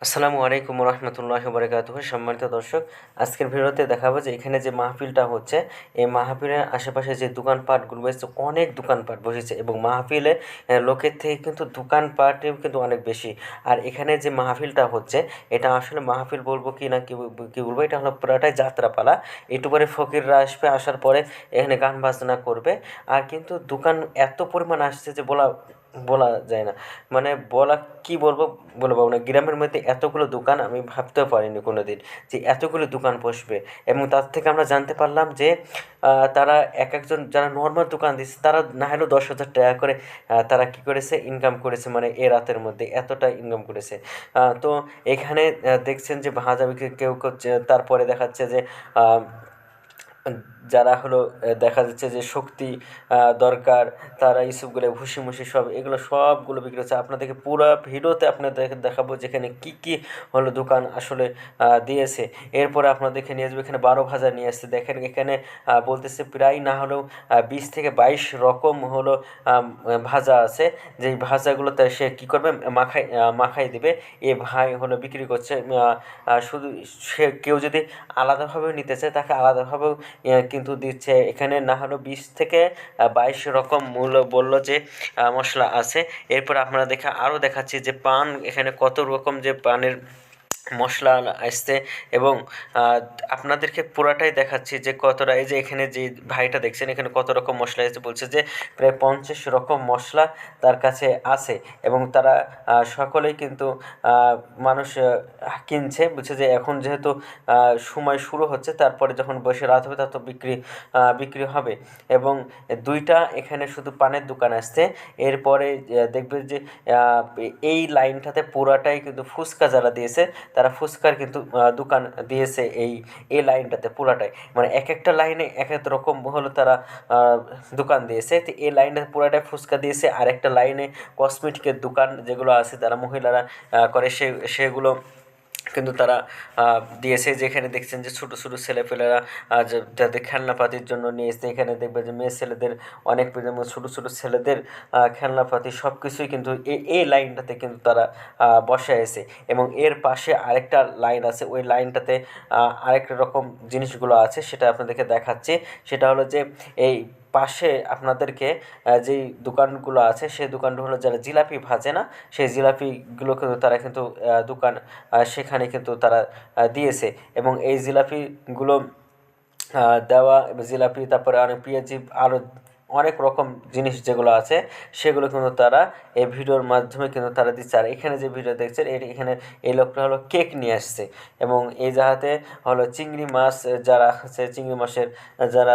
আসসালামু আলাইকুম রহমতুল্লাহি ওয়া বারাকাতুহু। সম্মানিত দর্শক, আজকের ভিডিওতে দেখাবো যে এখানে যে মাহফিলটা হচ্ছে, এই মাহফিলের আশেপাশে যে দোকানপাটগুলো বসেছে, অনেক দোকানপাট বসেছে এবং মাহফিলে লোকের থেকে কিন্তু দোকানপাটেও কিন্তু অনেক বেশি। আর এখানে যে মাহফিলটা হচ্ছে, এটা আসলে মাহফিল বলবো কি না কি বলবো, এটা হলো পুরাটাই যাত্রাপালা। একটু পরে ফকিররা আসবে, আসার পরে এখানে গান বাজনা করবে। আর কিন্তু দোকান এত পরিমাণ আসছে যে বলা বলা যায় না, মানে কি বলবো বলে পাবো না। গ্রামের মধ্যে এতগুলো দোকান আমি ভাবতেও পারিনি কোনো দিন যে এতগুলো দোকান বসবে। এবং তার থেকে আমরা জানতে পারলাম যে তারা এক একজন যারা নর্মাল দোকান দিচ্ছে, তারা না হলেও 10,000 টাকা করে তারা কী করেছে, ইনকাম করেছে, মানে এ রাতের মধ্যে এতটা ইনকাম করেছে। তো এখানে দেখছেন যে ভাজা বিক্রি কেউ করছে, তারপরে দেখাচ্ছে যে যারা হলো দেখা যাচ্ছে যে শক্তি দরকার, তারা ইসবগুলো ভুসি মুসি সব এগুলো সবগুলো বিক্রি হচ্ছে। আপনাদেরকে পুরো ভিডিওতে আপনাদেরকে দেখাবো যেখানে কী কী হলো দোকান আসলে দিয়েছে। এরপরে আপনাদেরকে নিয়ে আসবো এখানে 12 ভাজা নিয়ে আসছে। দেখেন এখানে বলতেছে প্রায় না হলেও 20 থেকে 22 রকম হলো ভাজা আছে, যেই ভাজাগুলো তার সে কী করবে, মাখাই দিবে। এ ভাই হলো বিক্রি করছে। শুধু সে কেউ যদি আলাদাভাবেও নিতে চায়, তাকে আলাদাভাবেও কিন্তু দিচ্ছে। এখানে না হলেও 20 থেকে 22 রকম মূল্য বলল যে মশলা আছে। এরপর আপনারা আরও দেখাচ্ছি যে পান, এখানে কত রকম যে পানের মশলা আসছে। এবং আপনাদেরকে পুরাটাই দেখাচ্ছি যে কতটা, এই যে এখানে যে ভাইটা দেখছেন এখানে কত রকম মশলা এসেছে, বলছে যে প্রায় 50 রকম মশলা তার কাছে আছে। এবং তারা সকলেই কিন্তু মানুষ কিনছে, বুঝছে যে এখন যেহেতু সময় শুরু হচ্ছে, তারপরে যখন বসে রাত হবে তত বিক্রি হবে। এবং দুইটা এখানে শুধু পানের দোকান আসছে। এরপরে দেখবে যে এই লাইনটাতে পুরাটাই কিন্তু ফুচকা যারা দিয়েছে, তারা ফুচকার কিন্তু দোকান দিয়েছে এই লাইনটাতে পুরাটাই। মানে এক একটা লাইনে এক এক রকম হলো তারা দোকান দিয়েছে। তো এই লাইনটা পুরাটাই ফুচকা দিয়েছে। আর একটা লাইনে কসমেটিকের দোকান যেগুলো আছে, তারা মহিলারা করে সেগুলো কিন্তু তারা দিয়েছে। যেখানে দেখছেন যে ছোটো ছোটো ছেলেপেলেরা যাদের খেলনাপাতির জন্য নিয়ে এসছে। এখানে দেখবে যে মেয়ে ছেলেদের অনেক যেমন ছোটো ছোটো ছেলেদের খেলনাপাতি সব কিছুই কিন্তু এই লাইনটাতে কিন্তু তারা বসায়ছে। এবং এর পাশে আরেকটা লাইন আছে, ওই লাইনটাতে আরেকটা রকম জিনিসগুলো আছে, সেটা আপনাদেরকে দেখাচ্ছি। সেটা হলো যে এই পাশে আপনাদেরকে যেই দোকানগুলো আছে, সেই দোকানটা হলো যারা জিলাপি ভাজে না, সেই জিলাপিগুলো কিন্তু তারা কিন্তু দোকান সেখানে কিন্তু তারা দিয়েছে। এবং এই জিলাপিগুলো দেওয়া জিলাপি, তারপরে অনেক পেঁয়াজি, আরও অনেক রকম জিনিস যেগুলো আছে, সেগুলো কিন্তু তারা এই ভিডিওর মাধ্যমে কিন্তু তারা দিচ্ছে। আর এখানে যে ভিডিও দেখছেন, এখানে এই লোকটা হলো কেক নিয়ে আসছে। এবং এই জায়গাতে হলো চিংড়ি মাছ, যারা আছে চিংড়ি মাছের যারা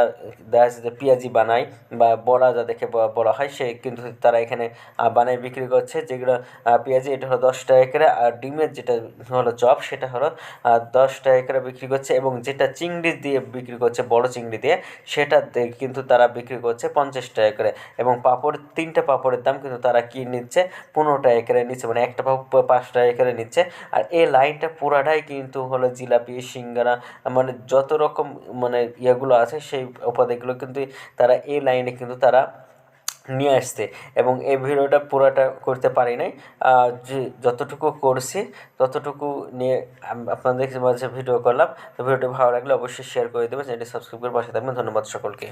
দেখা যাচ্ছে যে পেঁয়াজি বানায় বা বড়া যাদেরকে বলা হয়, সে কিন্তু তারা এখানে বানায় বিক্রি করছে। যেগুলো পেঁয়াজি, এটা হলো 10 টাকা করে। আর ডিমের যেটা হলো চপ, সেটা হলো 10 টাকা করে বিক্রি করছে। এবং যেটা চিংড়ি দিয়ে বিক্রি করছে, বড় চিংড়ি দিয়ে, সেটা কিন্তু তারা বিক্রি করছে 50 টাকা করে। এবং পাঁপড়, 3টে পাঁপড়ের দাম কিন্তু তারা কি নিচ্ছে, 15 টাকা করে নিচ্ছে, মানে একটা পাঁপড় 5 টাকা করে নিচ্ছে। আর এই লাইনটা পুরাটাই কিন্তু হলো জিলাপি, সিঙ্গারা, মানে যত রকম মানে ইয়েগুলো আছে, সেই উপাদানগুলো কিন্তু তারা এই লাইনে কিন্তু তারা নিয়ে আসছে। এবং এই ভিডিওটা পুরোটা করতে পারি নাই, যে যতটুকু করছি ততটুকু নিয়ে আপনাদের মাঝে ভিডিও করলাম। তো ভিডিওটি ভালো লাগলে অবশ্যই শেয়ার করে দেবেন, চ্যানেলটি সাবস্ক্রাইব করে পাশে থাকবেন। ধন্যবাদ সকলকে।